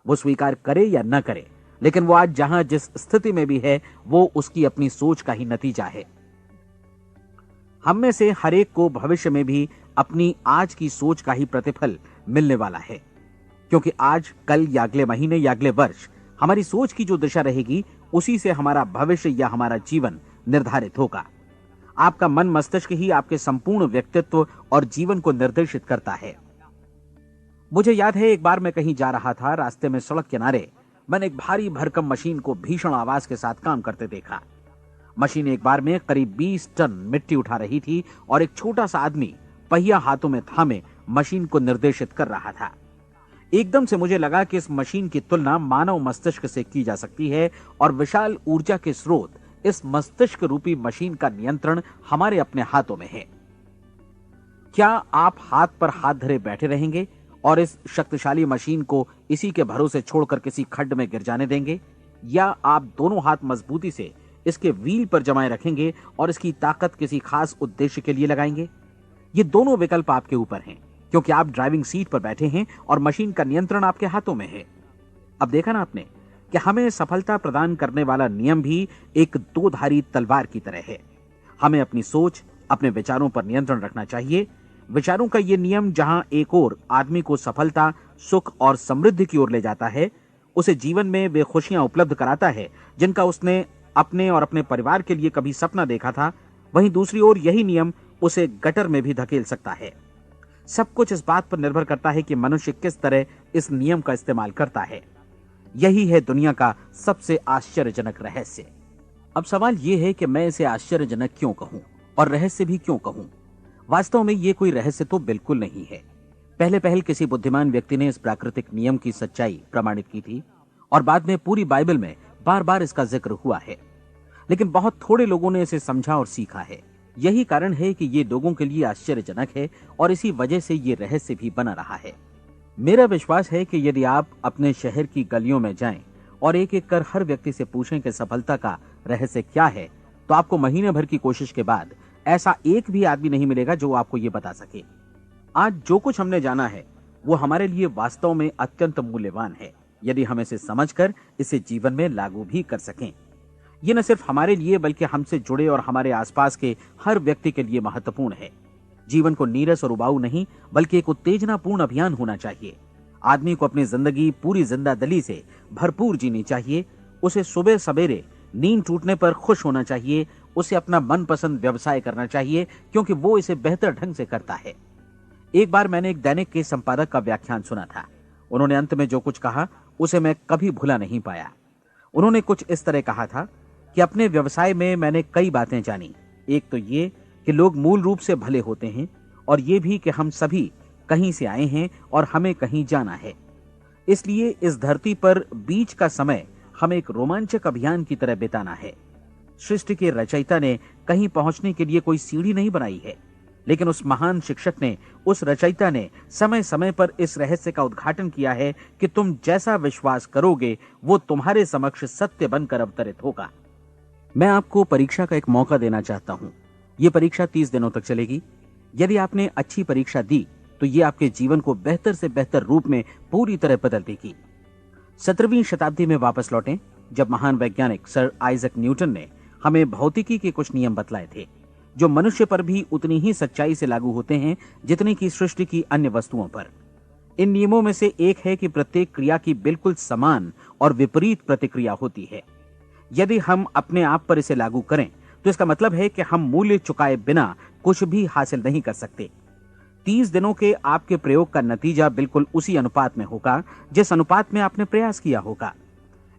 वो स्वीकार करे या न करे, लेकिन वो आज जहां जिस स्थिति में भी है वो उसकी अपनी सोच का ही नतीजा है। हम में से हर एक को भविष्य में भी अपनी आज की सोच का ही प्रतिफल मिलने वाला है, क्योंकि आज, कल या अगले महीने या अगले वर्ष हमारी सोच की जो दिशा रहेगी उसी से हमारा भविष्य या हमारा जीवन निर्धारित होगा। आपका मन मस्तिष्क ही आपके संपूर्ण व्यक्तित्व और जीवन को निर्देशित करता है। मुझे याद है एक बार मैं कहीं जा रहा था, रास्ते में सड़क किनारे मैंने एक भारी भरकम मशीन को भीषण आवाज के साथ काम करते देखा। मशीन एक बार में करीब 20 टन मिट्टी उठा रही थी और एक छोटा सा आदमी पहिया हाथों में थामे मशीन को निर्देशित कर रहा था। एकदम से मुझे लगा कि इस मशीन की तुलना मानव मस्तिष्क से की जा सकती है और विशाल ऊर्जा के स्रोत इस मस्तिष्क रूपी मशीन का नियंत्रण हमारे अपने हाथों में है। क्या आप हाथ पर हाथ धरे बैठे रहेंगे और इस शक्तिशाली मशीन को इसी के भरोसे छोड़कर किसी खड्ड में गिर जाने देंगे, या आप दोनों हाथ मजबूती से इसके व्हील पर जमाए रखेंगे और इसकी ताकत किसी खास उद्देश्य के लिए लगाएंगे? ये दोनों विकल्प आपके ऊपर हैं, क्योंकि आप ड्राइविंग सीट पर बैठे हैं और मशीन का नियंत्रण आपके हाथों में है। अब देखा ना आपने कि हमें सफलता प्रदान करने वाला नियम भी एक दो-धारी तलवार की तरह है। हमें अपनी सोच, अपने विचारों पर नियंत्रण रखना चाहिए। विचारों का ये नियम जहां एक ओर आदमी को सफलता, सुख और समृद्धि की ओर ले जाता है, उसे जीवन में वे खुशियां उपलब्ध कराता है जिनका उसने अपने और अपने परिवार के लिए कभी सपना देखा था, वहीं दूसरी ओर यही नियम उसे गटर में भी धकेल सकता है। सब कुछ इस बात पर निर्भर करता है कि मनुष्य किस तरह इस नियम का इस्तेमाल करता है। यही है दुनिया का सबसे आश्चर्यजनक रहस्य। अब सवाल यह है कि मैं इसे आश्चर्यजनक क्यों कहूं और रहस्य भी क्यों कहूं? वास्तव में यह कोई रहस्य तो बिल्कुल नहीं है। पहले पहल किसी बुद्धिमान व्यक्ति ने इस प्राकृतिक नियम की सच्चाई प्रमाणित की थी और बाद में पूरी बाइबल में बार बार इसका जिक्र हुआ है, लेकिन बहुत थोड़े लोगों ने इसे समझा और सीखा है। यही कारण है कि ये लोगों के लिए आश्चर्यजनक है और इसी वजह से ये रहस्य भी बना रहा है। मेरा विश्वास है कि यदि आप अपने शहर की गलियों में जाएं और एक एक कर हर व्यक्ति से पूछें कि सफलता का रहस्य क्या है, तो आपको महीने भर की कोशिश के बाद ऐसा एक भी आदमी नहीं मिलेगा जो आपको ये बता सके। आज जो कुछ हमने जाना है वो हमारे लिए वास्तव में अत्यंत मूल्यवान है, यदि हम इसे समझकर इसे जीवन में लागू भी कर सकें। ये न सिर्फ हमारे लिए बल्कि हमसे जुड़े और हमारे आसपास के हर व्यक्ति के लिए महत्वपूर्ण है। जीवन को नीरस और उबाऊ नहीं बल्कि एक उत्तेजनापूर्ण अभियान होना चाहिए। आदमी को अपनी जिंदगी पूरी जिंदादिली से भरपूर जीनी चाहिए। उसे सुबह सवेरे नींद टूटने पर खुश होना चाहिए। उसे अपना मनपसंद व्यवसाय करना चाहिए, क्योंकि वो इसे बेहतर ढंग से करता है। एक बार मैंने एक दैनिक के संपादक का व्याख्यान सुना था। उन्होंने अंत में जो कुछ कहा उसे मैं कभी भुला नहीं पाया। उन्होंने कुछ इस तरह कहा था कि अपने व्यवसाय में मैंने कई बातें जानी। एक तो ये कि लोग मूल रूप से भले होते हैं, और ये भी कि हम सभी कहीं से आए हैं और हमें कहीं जाना है। इसलिए इस धरती पर बीच का समय हमें एक रोमांचक अभियान की तरह बिताना है। सृष्टि के रचयिता ने कहीं पहुंचने के लिए कोई सीढ़ी नहीं बनाई है, लेकिन उस महान शिक्षक ने, उस रचयिता ने समय समय पर इस रहस्य का उद्घाटन किया है कि तुम जैसा विश्वास करोगे वो तुम्हारे समक्ष सत्य बनकर अवतरित होगा। मैं आपको परीक्षा का एक मौका देना चाहता हूं। यह परीक्षा 30 दिनों तक चलेगी। यदि आपने अच्छी परीक्षा दी तो ये आपके जीवन को बेहतर से बेहतर रूप में पूरी तरह बदल देगी। 17वीं शताब्दी में वापस लौटें, जब महान वैज्ञानिक सर आइजक न्यूटन ने हमें भौतिकी के कुछ नियम बतलाए थे, जो मनुष्य पर भी उतनी ही सच्चाई से लागू होते हैं जितनी की सृष्टि की अन्य वस्तुओं पर। इन नियमों में से एक है कि प्रत्येक क्रिया की बिल्कुल समान और विपरीत प्रतिक्रिया होती है। यदि हम अपने आप पर इसे लागू करें तो इसका मतलब है कि हम मूल्य चुकाए बिना कुछ भी हासिल नहीं कर सकते। 30 दिनों के आपके प्रयोग का नतीजा बिल्कुल उसी अनुपात में होगा जिस अनुपात में आपने प्रयास किया होगा।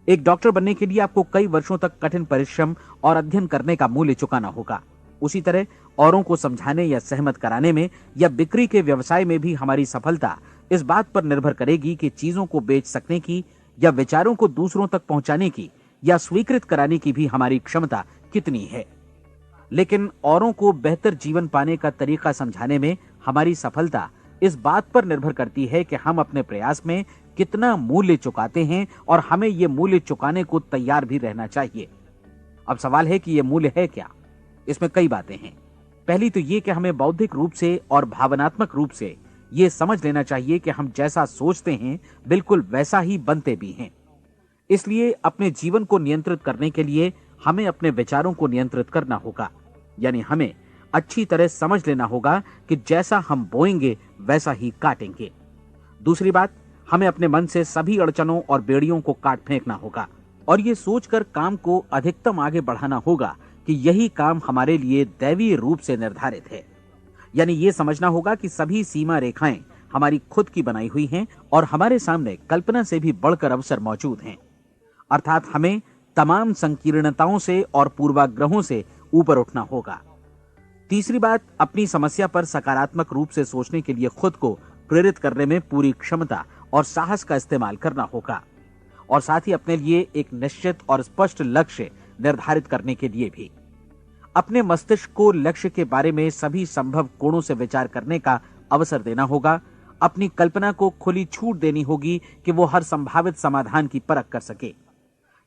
एक डॉक्टर बनने के लिए आपको कई वर्षों तक कठिन परिश्रम और अध्ययन करने का मूल्य चुकाना होगा। उसी तरह औरों को समझाने या सहमत कराने में या बिक्री के व्यवसाय में भी हमारी सफलता इस बात पर निर्भर करेगी कि चीजों को बेच सकने की या विचारों को दूसरों तक पहुंचाने की या स्वीकृत कराने की भी हमारी क्षमता कितनी है। लेकिन औरों को बेहतर जीवन पाने का तरीका समझाने में हमारी सफलता इस बात पर निर्भर करती है कि हम अपने प्रयास में कितना मूल्य चुकाते हैं, और हमें यह मूल्य चुकाने को तैयार भी रहना चाहिए। अब सवाल है कि यह मूल्य है क्या? इसमें कई बातें हैं। पहली तो यह कि हमें बौद्धिक रूप से और भावनात्मक रूप से यह समझ लेना चाहिए कि हम जैसा सोचते हैं बिल्कुल वैसा ही बनते भी हैं। इसलिए अपने जीवन को नियंत्रित करने के लिए हमें अपने विचारों को नियंत्रित करना होगा। यानी हमें अच्छी तरह समझ लेना होगा कि जैसा हम बोएंगे वैसा ही काटेंगे। दूसरी बात, हमें अपने मन से सभी अड़चनों और बेड़ियों को काट फेंकना होगा और ये सोचकर काम को अधिकतम आगे बढ़ाना होगा कि यही काम हमारे लिए दैवीय रूप से निर्धारित है। यानी ये समझना होगा कि सभी सीमा रेखाएं हमारी खुद की बनाई हुई हैं और हमारे सामने कल्पना से भी बढ़कर अवसर मौजूद हैं। अर्थात हमें तमाम संकीर्णताओं से और पूर्वाग्रहों से ऊपर उठना होगा। तीसरी बात, अपनी समस्या पर सकारात्मक रूप से सोचने के लिए खुद को प्रेरित करने में पूरी क्षमता और साहस का इस्तेमाल करना होगा, और साथ ही अपने लिए एक निश्चित और स्पष्ट लक्ष्य निर्धारित करने के लिए भी। अपने मस्तिष्क को लक्ष्य के बारे में सभी संभव कोणों से विचार करने का अवसर देना होगा। अपनी कल्पना को खुली छूट देनी होगी कि वो हर संभावित समाधान की परख कर सके।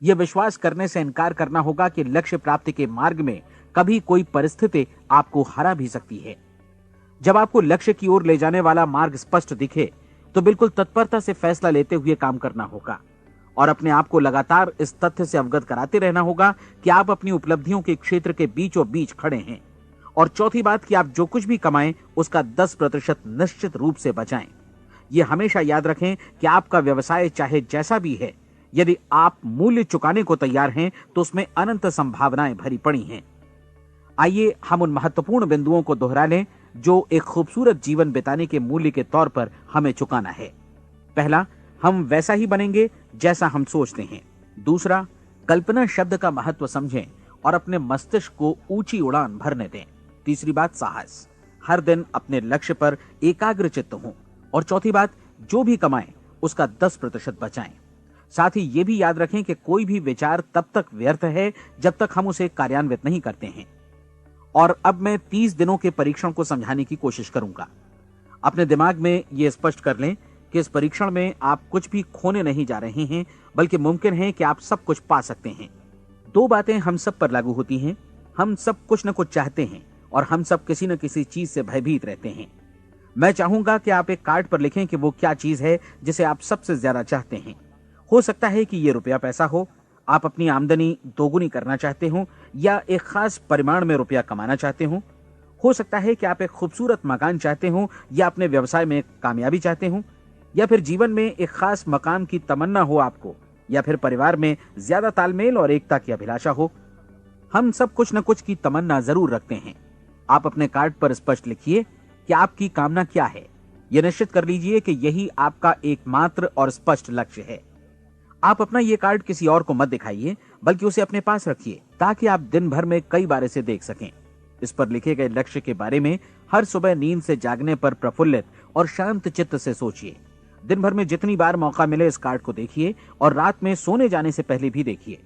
यह विश्वास करने से इनकार करना होगा कि लक्ष्य प्राप्ति के मार्ग में कभी कोई परिस्थिति आपको हरा भी सकती है। जब आपको लक्ष्य की ओर ले जाने वाला मार्ग स्पष्ट दिखे तो बिल्कुल तत्परता से फैसला लेते हुए काम करना होगा और अपने आप को लगातार इस तथ्य से अवगत कराते रहना होगा कि आप अपनी उपलब्धियों के क्षेत्र के बीचों बीच खड़े हैं। और चौथी बात कि आप जो कुछ भी कमाएं उसका 10% निश्चित रूप से बचाएं। यह हमेशा याद रखें कि आपका व्यवसाय चाहे जैसा भी है, यदि आप मूल्य चुकाने को तैयार हैं तो उसमें अनंत संभावनाएं भरी पड़ी हैं। आइए हम उन महत्वपूर्ण बिंदुओं को दोहरा लें जो एक खूबसूरत जीवन बिताने के मूल्य के तौर पर हमें चुकाना है। पहला, हम वैसा ही बनेंगे जैसा हम सोचते हैं। दूसरा, कल्पना शब्द का महत्व समझें और अपने मस्तिष्क को ऊंची उड़ान भरने दें। तीसरी बात, साहस, हर दिन अपने लक्ष्य पर एकाग्र चित्त हों। और चौथी बात, जो भी कमाएं उसका 10% बचाएं। साथ ही ये भी याद रखें कि कोई भी विचार तब तक व्यर्थ है जब तक हम उसे कार्यान्वित नहीं करते हैं। और अब मैं 30 दिनों के परीक्षण को समझाने की कोशिश करूंगा। अपने दिमाग में यह स्पष्ट कर लें कि इस परीक्षण में आप कुछ भी खोने नहीं जा रहे हैं, बल्कि मुमकिन है कि आप सब कुछ पा सकते हैं। 2 बातें हम सब पर लागू होती हैं। हम सब कुछ न कुछ चाहते हैं और हम सब किसी न किसी चीज से भयभीत रहते हैं। मैं चाहूंगा कि आप एक कार्ड पर लिखें कि वो क्या चीज है जिसे आप सबसे ज्यादा चाहते हैं। हो सकता है कि ये रुपया पैसा हो, आप अपनी आमदनी दोगुनी करना चाहते हो, या एक खास परिमाण में रुपया कमाना चाहते हो सकता है कि आप एक खूबसूरत मकान चाहते हो, या अपने व्यवसाय में कामयाबी चाहते हो, या फिर जीवन में एक खास मकाम की तमन्ना हो आपको, या फिर परिवार में ज्यादा तालमेल और एकता की अभिलाषा हो। हम सब कुछ न कुछ की तमन्ना जरूर रखते हैं। आप अपने कार्ड पर स्पष्ट लिखिए कि आपकी कामना क्या है। यह निश्चित कर लीजिए कि यही आपका एकमात्र और स्पष्ट लक्ष्य है। आप अपना ये कार्ड किसी और को मत दिखाइए, बल्कि उसे अपने पास रखिए ताकि आप दिन भर में कई बार इसे देख सकें। इस पर लिखे गए लक्ष्य के बारे में हर सुबह नींद से जागने पर प्रफुल्लित और शांत चित्त से सोचिए। दिन भर में जितनी बार मौका मिले इस कार्ड को देखिए और रात में सोने जाने से पहले भी देखिए।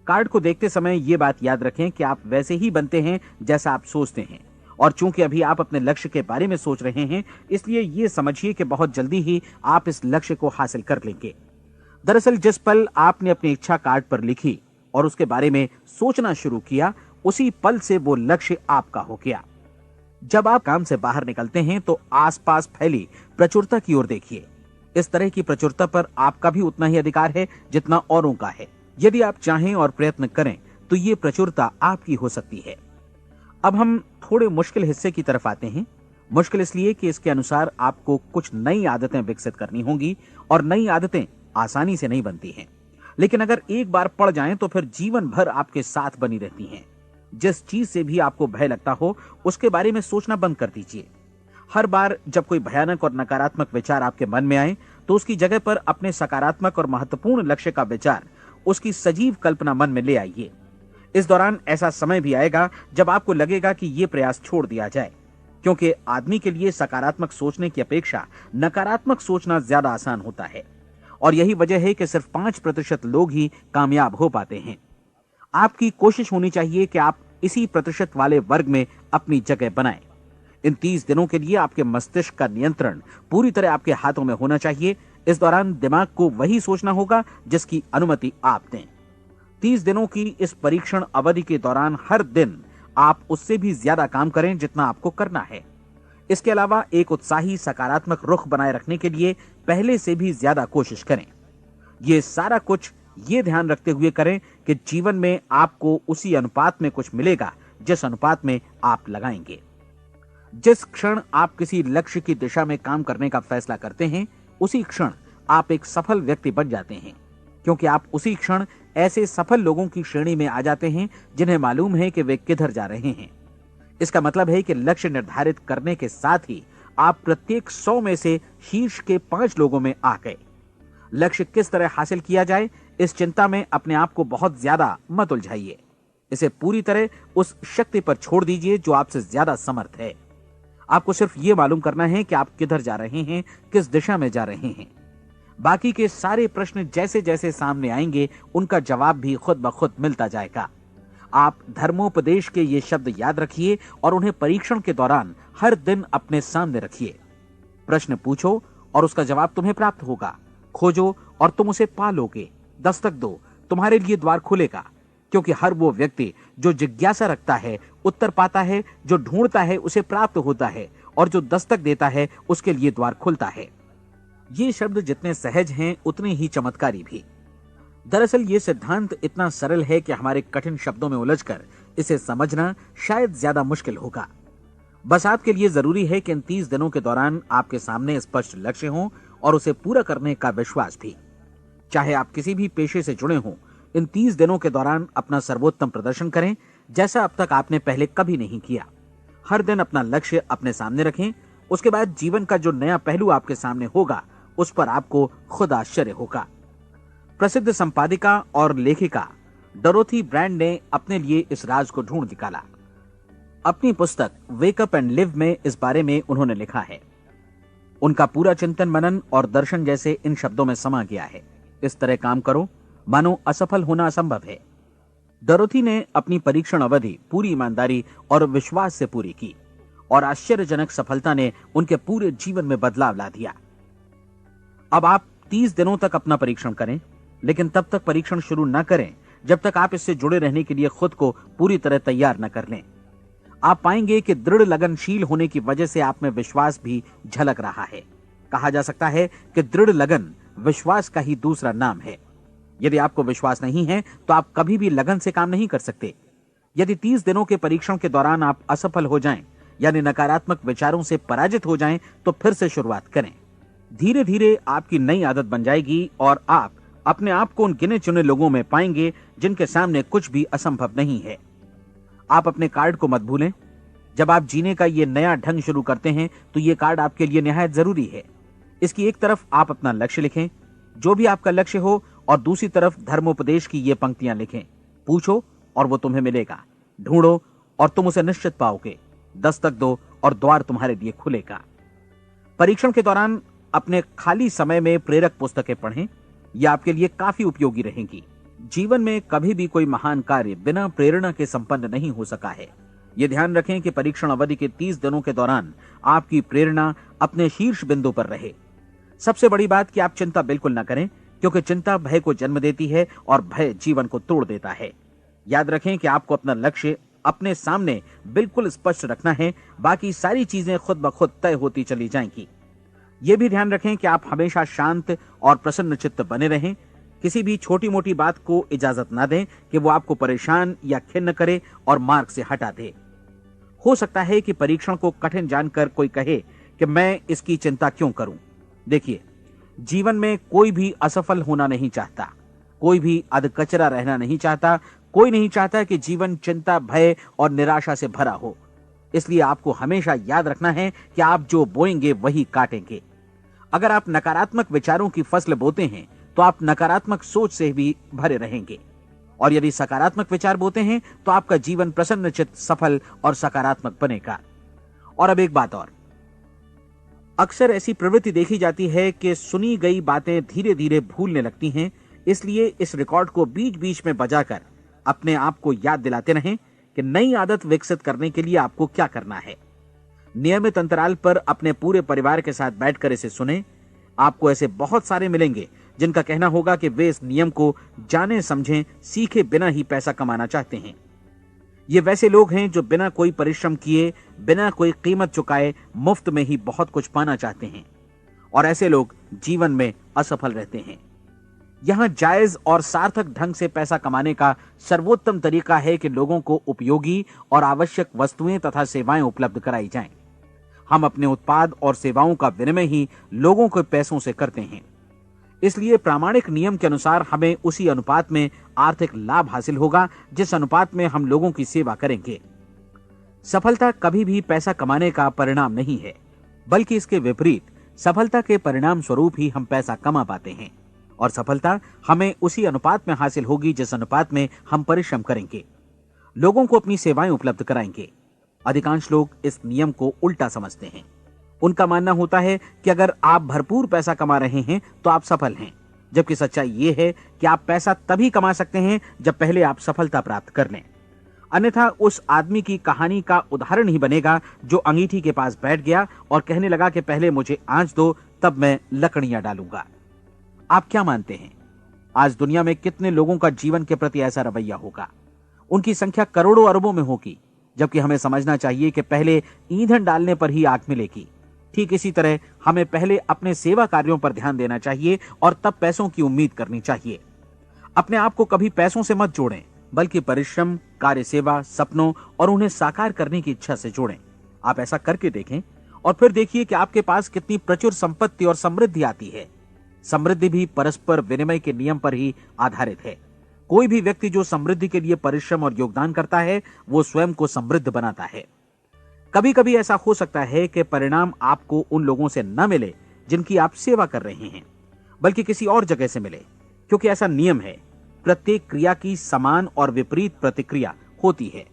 कार्ड को देखते समय ये बात याद रखें कि आप वैसे ही बनते हैं जैसा आप सोचते हैं। और चूंकि अभी आप अपने लक्ष्य के बारे में सोच रहे हैं, इसलिए ये समझिए कि बहुत जल्दी ही आप इस लक्ष्य को हासिल कर लेंगे। दरअसल जिस पल आपने अपनी इच्छा कार्ड पर लिखी और उसके बारे में सोचना शुरू किया, उसी पल से वो लक्ष्य आपका हो गया। जब आप काम से बाहर निकलते हैं तो आसपास फैली प्रचुरता की ओर देखिए। इस तरह की प्रचुरता पर आपका भी उतना ही अधिकार है जितना औरों का है। यदि आप चाहें और प्रयत्न करें तो ये प्रचुरता आपकी हो सकती है। अब हम थोड़े मुश्किल हिस्से की तरफ आते हैं। मुश्किल इसलिए कि इसके अनुसार आपको कुछ नई आदतें विकसित करनी होंगी और नई आदतें आसानी से नहीं बनती हैं, लेकिन अगर एक बार पड़ जाएं तो फिर जीवन भर आपके साथ बनी रहती हैं। जिस चीज से भी आपको भय लगता हो उसके बारे में सोचना बंद कर दीजिए। हर बार जब कोई भयानक और नकारात्मक विचार आपके मन में आए तो उसकी जगह पर अपने सकारात्मक और महत्वपूर्ण लक्ष्य का विचार, उसकी सजीव कल्पना मन में ले आइए। इस दौरान ऐसा समय भी आएगा जब आपको लगेगा कि यह प्रयास छोड़ दिया जाए, क्योंकि आदमी के लिए सकारात्मक सोचने की अपेक्षा नकारात्मक सोचना ज्यादा आसान होता है। और यही वजह है कि सिर्फ 5% लोग ही कामयाब हो पाते हैं। आपकी कोशिश होनी चाहिए कि आप इसी प्रतिशत वाले वर्ग में अपनी जगह बनाएं। इन 30 दिनों के लिए आपके मस्तिष्क का नियंत्रण पूरी तरह आपके हाथों में होना चाहिए। इस दौरान दिमाग को वही सोचना होगा जिसकी अनुमति आप दें। 30 दिनों की इस परीक्षण अवधि के दौरान हर दिन आप उससे भी ज्यादा काम करें जितना आपको करना है। इसके अलावा एक उत्साही सकारात्मक रुख बनाए रखने के लिए पहले से भी ज्यादा कोशिश करें। ये सारा कुछ ये ध्यान रखते हुए करें कि जीवन में आपको उसी अनुपात में कुछ मिलेगा जिस अनुपात में आप लगाएंगे। जिस क्षण आप किसी लक्ष्य की दिशा में काम करने का फैसला करते हैं, उसी क्षण आप एक सफल व्यक्ति बन जाते हैं, क्योंकि आप उसी क्षण ऐसे सफल लोगों की श्रेणी में आ जाते हैं जिन्हें मालूम है कि वे किधर जा रहे हैं। इसका मतलब है कि लक्ष्य निर्धारित करने के साथ ही आप प्रत्येक 100 में से शीर्ष के 5 लोगों में आ गए। लक्ष्य किस तरह हासिल किया जाए, इस चिंता में अपने आप को बहुत ज्यादा मत उलझाइए। इसे पूरी तरह उस शक्ति पर छोड़ दीजिए जो आपसे ज्यादा समर्थ है। आपको सिर्फ ये मालूम करना है कि आप किधर जा रहे हैं, किस दिशा में जा रहे हैं। बाकी के सारे प्रश्न जैसे जैसे सामने आएंगे उनका जवाब भी खुद ब खुद मिलता जाएगा। आप धर्मोपदेश के ये शब्द याद रखिए और उन्हें परीक्षण के दौरान हर दिन अपने सामने रखिए। प्रश्न पूछो और उसका जवाब तुम्हें प्राप्त होगा। खोजो और तुम उसे पा लोगे। दस्तक दो, तुम्हारे लिए द्वार खुलेगा, क्योंकि हर वो व्यक्ति जो जिज्ञासा रखता है उत्तर पाता है, जो ढूंढता है उसे प्राप्त होता है, और जो दस्तक देता है उसके लिए द्वार खुलता है। ये शब्द जितने सहज हैं उतने ही चमत्कारी भी। दरअसल ये सिद्धांत इतना सरल है कि हमारे कठिन शब्दों में उलझकर इसे समझना शायद ज्यादा मुश्किल होगा। बस आपके लिए जरूरी है कि इन 30 दिनों के दौरान आपके सामने स्पष्ट लक्ष्य हो और उसे पूरा करने का विश्वास भी। चाहे आप किसी भी पेशे से जुड़े हों, इन 30 दिनों के दौरान अपना सर्वोत्तम प्रदर्शन करें, जैसा अब तक आपने पहले कभी नहीं किया। हर दिन अपना लक्ष्य अपने सामने रखें। उसके बाद जीवन का जो नया पहलू आपके सामने होगा उस पर आपको खुद आश्चर्य होगा। प्रसिद्ध संपादिका और लेखिका डोरोथी ब्रैंड ने अपने लिए इस राज को ढूंढ निकाला। अपनी पुस्तक वेक अप एंड लिव में इस बारे में उन्होंने लिखा है। उनका पूरा चिंतन मनन और दर्शन जैसे इन शब्दों में समा गया है। इस तरह काम करो मानो असफल होना असंभव है। डोरोथी ने अपनी परीक्षण अवधि पूरी ईमानदारी और विश्वास से पूरी की और आश्चर्यजनक सफलता ने उनके पूरे जीवन में बदलाव ला दिया। अब आप 30 दिनों तक अपना परीक्षण करें, लेकिन तब तक परीक्षण शुरू न करें जब तक आप इससे जुड़े रहने के लिए खुद को पूरी तरह तैयार न कर लें। आप पाएंगे कि दृढ़ लगनशील होने की वजह से आप में विश्वास भी झलक रहा है। कहा जा सकता है कि दृढ़ लगन विश्वास का ही दूसरा नाम है। यदि आपको विश्वास नहीं है तो आप कभी भी लगन से काम नहीं कर सकते। यदि 30 दिनों के परीक्षण के दौरान आप असफल हो जाएं, यानी नकारात्मक विचारों से पराजित हो जाएं, तो फिर से शुरुआत करें। धीरे धीरे आपकी नई आदत बन जाएगी और आप अपने आप को उन गिने चुने लोगों में पाएंगे जिनके सामने कुछ भी असंभव नहीं है। आप अपने कार्ड को मत भूलें। जब आप जीने का ये नया ढंग शुरू करते हैं तो ये कार्ड आपके लिए निहायत जरूरी है। इसकी एक तरफ आप अपना लक्ष्य लिखें, जो भी आपका लक्ष्य हो, और दूसरी तरफ धर्मोपदेश की ये पंक्तियां लिखें। पूछो और वो तुम्हें मिलेगा, ढूंढो और तुम उसे निश्चित पाओगे, दस्तक दो और द्वार तुम्हारे लिए खुलेगा। परीक्षण के दौरान अपने खाली समय में प्रेरक पुस्तकें पढ़ें। यह आपके लिए काफी उपयोगी रहेंगी। जीवन में कभी भी कोई महान कार्य बिना प्रेरणा के संपन्न नहीं हो सका है। यह ध्यान रखें कि परीक्षण अवधि के 30 दिनों के दौरान आपकी प्रेरणा अपने शीर्ष बिंदु पर रहे। सबसे बड़ी बात कि आप चिंता बिल्कुल न करें, क्योंकि चिंता भय को जन्म देती है और भय जीवन को तोड़ देता है। याद रखें कि आपको अपना लक्ष्य अपने सामने बिल्कुल स्पष्ट रखना है, बाकी सारी चीजें खुद ब खुद तय होती चली जाएंगी। यह भी ध्यान रखें कि आप हमेशा शांत और प्रसन्न चित्त बने रहें। किसी भी छोटी मोटी बात को इजाजत ना दें कि वो आपको परेशान या खिन्न करे और मार्ग से हटा दे। हो सकता है कि परीक्षण को कठिन जानकर कोई कहे कि मैं इसकी चिंता क्यों करूं। देखिए, जीवन में कोई भी असफल होना नहीं चाहता, कोई भी अधकचरा रहना नहीं चाहता, कोई नहीं चाहता कि जीवन चिंता, भय और निराशा से भरा हो। इसलिए आपको हमेशा याद रखना है कि आप जो बोएंगे वही काटेंगे। अगर आप नकारात्मक विचारों की फसल बोते हैं तो आप नकारात्मक सोच से भी भरे रहेंगे, और यदि सकारात्मक विचार बोते हैं तो आपका जीवन प्रसन्नचित्त, सफल और सकारात्मक बनेगा। और अब एक बात और, अक्सर ऐसी प्रवृत्ति देखी जाती है कि सुनी गई बातें धीरे धीरे भूलने लगती हैं। इसलिए इस रिकॉर्ड को बीच बीच में बजाकर अपने आप को याद दिलाते रहें कि नई आदत विकसित करने के लिए आपको क्या करना है। नियमित अंतराल पर अपने पूरे परिवार के साथ बैठकर इसे सुनें। आपको ऐसे बहुत सारे मिलेंगे जिनका कहना होगा कि वे इस नियम को जाने समझें सीखे बिना ही पैसा कमाना चाहते हैं। ये वैसे लोग हैं जो बिना कोई परिश्रम किए, बिना कोई कीमत चुकाए मुफ्त में ही बहुत कुछ पाना चाहते हैं, और ऐसे लोग जीवन में असफल रहते हैं। यहां जायज और सार्थक ढंग से पैसा कमाने का सर्वोत्तम तरीका है कि लोगों को उपयोगी और आवश्यक वस्तुएं तथा सेवाएं उपलब्ध कराई जाएं। हम अपने उत्पाद और सेवाओं का विनिमय ही लोगों के पैसों से करते हैं। इसलिए प्रामाणिक नियम के अनुसार हमें उसी अनुपात में आर्थिक लाभ हासिल होगा जिस अनुपात में हम लोगों की सेवा करेंगे। सफलता कभी भी पैसा कमाने का परिणाम नहीं है, बल्कि इसके विपरीत सफलता के परिणाम स्वरूप ही हम पैसा कमा पाते हैं, और सफलता हमें उसी अनुपात में हासिल होगी जिस अनुपात में हम परिश्रम करेंगे, लोगों को अपनी सेवाएं उपलब्ध कराएंगे। अधिकांश लोग इस नियम को उल्टा समझते हैं। उनका मानना होता है कि अगर आप भरपूर पैसा कमा रहे हैं तो आप सफल हैं, जबकि सच्चाई ये है कि आप पैसा तभी कमा सकते हैं जब पहले आप सफलता प्राप्त कर लें। अन्यथा उस आदमी की कहानी का उदाहरण ही बनेगा जो अंगीठी के पास बैठ गया और कहने लगा कि पहले मुझे आंच दो, तब मैं लकड़ियां डालूंगा। आप क्या मानते हैं, आज दुनिया में कितने लोगों का जीवन के प्रति ऐसा रवैया होगा? उनकी संख्या करोड़ों अरबों में होगी, जबकि हमें समझना चाहिए कि पहले ईंधन डालने पर ही आग मिलेगी। ठीक इसी तरह हमें पहले अपने सेवा कार्यों पर ध्यान देना चाहिए और तब पैसों की उम्मीद करनी चाहिए। अपने आप को कभी पैसों से मत जोड़ें, बल्कि परिश्रम, कार्य सेवा, सपनों और उन्हें साकार करने की इच्छा से जोड़ें। आप ऐसा करके देखें और फिर देखिए कि आपके पास कितनी प्रचुर संपत्ति और समृद्धि आती है। समृद्धि भी परस्पर विनिमय के नियम पर ही आधारित है। कोई भी व्यक्ति जो समृद्धि के लिए परिश्रम और योगदान करता है, वो स्वयं को समृद्ध बनाता है। कभी कभी ऐसा हो सकता है कि परिणाम आपको उन लोगों से न मिले जिनकी आप सेवा कर रहे हैं, बल्कि किसी और जगह से मिले, क्योंकि ऐसा नियम है, प्रत्येक क्रिया की समान और विपरीत प्रतिक्रिया होती है।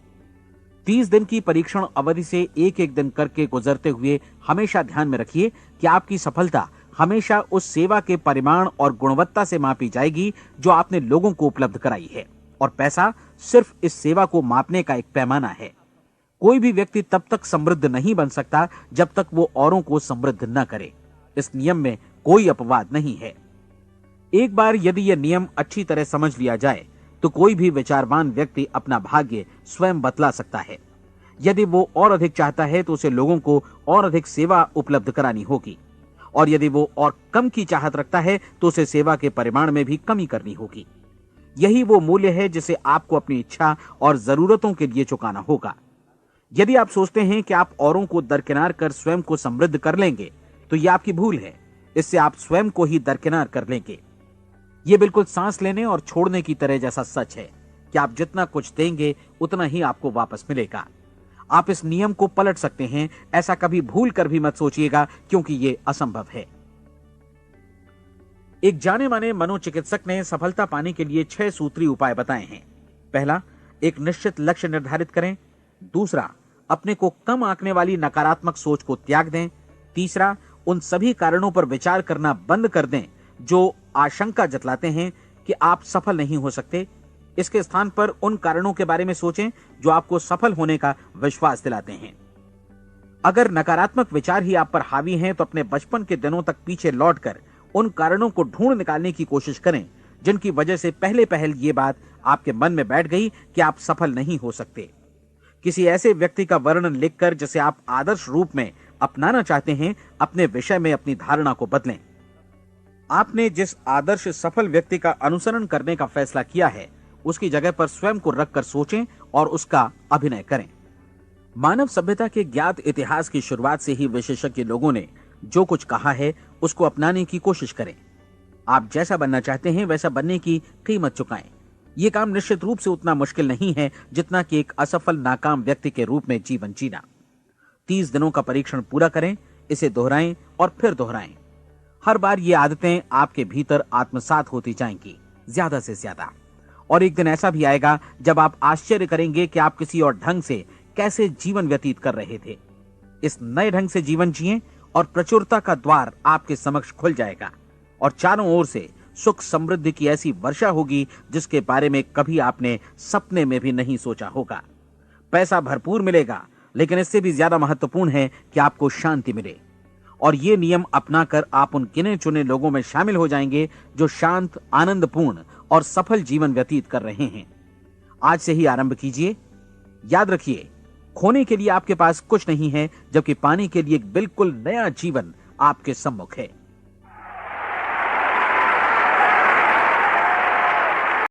30 दिन की परीक्षण अवधि से एक एक दिन करके गुजरते हुए हमेशा ध्यान में रखिए कि आपकी सफलता हमेशा उस सेवा के परिमाण और गुणवत्ता से मापी जाएगी जो आपने लोगों को उपलब्ध कराई है, और पैसा सिर्फ इस सेवा को मापने का एक पैमाना है। कोई भी व्यक्ति तब तक समृद्ध नहीं बन सकता जब तक वो औरों को समृद्ध न करे। इस नियम में कोई अपवाद नहीं है। एक बार यदि यह नियम अच्छी तरह समझ लिया जाए तो कोई भी विचारवान व्यक्ति अपना भाग्य स्वयं बतला सकता है। यदि वो और अधिक चाहता है तो उसे लोगों को और अधिक सेवा उपलब्ध करानी होगी, और यदि वो और कम की चाहत रखता है तो उसे सेवा के परिमाण में भी कमी करनी होगी। यही वो मूल्य है जिसे आपको अपनी इच्छा और जरूरतों के लिए चुकाना होगा। यदि आप सोचते हैं कि आप औरों को दरकिनार कर स्वयं को समृद्ध कर लेंगे तो यह आपकी भूल है। इससे आप स्वयं को ही दरकिनार कर लेंगे। यह बिल्कुल सांस लेने और छोड़ने की तरह जैसा सच है कि आप जितना कुछ देंगे उतना ही आपको वापस मिलेगा। आप इस नियम को पलट सकते हैं, ऐसा कभी भूल कर भी मत सोचिएगा, क्योंकि यह असंभव है। एक जाने माने मनोचिकित्सक ने सफलता पाने के लिए 6 सूत्री उपाय बताए हैं। पहला, एक निश्चित लक्ष्य निर्धारित करें। दूसरा, अपने को कम आंकने वाली नकारात्मक सोच को त्याग दें। तीसरा, उन सभी कारणों पर विचार करना बंद कर दें जो आशंका जतलाते हैं कि आप सफल नहीं हो सकते। इसके स्थान पर उन कारणों के बारे में सोचें जो आपको सफल होने का विश्वास दिलाते हैं। अगर नकारात्मक विचार ही आप पर हावी हैं तो अपने बचपन के दिनों तक पीछे लौटकर उन कारणों को ढूंढ निकालने की कोशिश करें जिनकी वजह से पहले पहल ये बात आपके मन में बैठ गई कि आप सफल नहीं हो सकते। किसी ऐसे व्यक्ति का वर्णन लिखकर जिसे आप आदर्श रूप में अपनाना चाहते हैं, अपने विषय में अपनी धारणा को बदलें। आपने जिस आदर्श सफल व्यक्ति का अनुसरण करने का फैसला किया है उसकी जगह पर स्वयं को रखकर सोचें और उसका अभिनय करें। मानव सभ्यता के ज्ञात इतिहास की शुरुआत से ही विशेषज्ञ लोगों ने जो कुछ कहा है उसको अपनाने की कोशिश करें। आप जैसा बनना चाहते हैं वैसा बनने की कीमत चुकाएं। यह काम निश्चित रूप से उतना मुश्किल नहीं है जितना कि एक असफल नाकाम व्यक्ति के रूप में जीवन जीना। 30 दिनों का परीक्षण पूरा करें, इसे दोहराएं और फिर दोहराएं। हर बार ये आदतें आपके भीतर आत्मसात होती जाएंगी, ज्यादा से ज्यादा। और एक दिन ऐसा भी आएगा जब आप आश्चर्य करेंगे कि आप किसी और ढंग से कैसे जीवन व्यतीत कर रहे थे। इस नए ढंग से जीवन जिएं और प्रचुरता का द्वार आपके समक्ष खुल जाएगा और चारों ओर से सुख समृद्धि की ऐसी वर्षा होगी जिसके बारे में कभी आपने सपने में भी नहीं सोचा होगा। पैसा भरपूर मिलेगा, लेकिन इससे भी ज्यादा महत्वपूर्ण है कि आपको शांति मिले। और ये नियम अपनाकर आप उन गिने चुने लोगों में शामिल हो जाएंगे जो शांत, आनंदपूर्ण और सफल जीवन व्यतीत कर रहे हैं। आज से ही आरंभ कीजिए। याद रखिए, खोने के लिए आपके पास कुछ नहीं है, जबकि पाने के लिए एक बिल्कुल नया जीवन आपके सम्मुख है।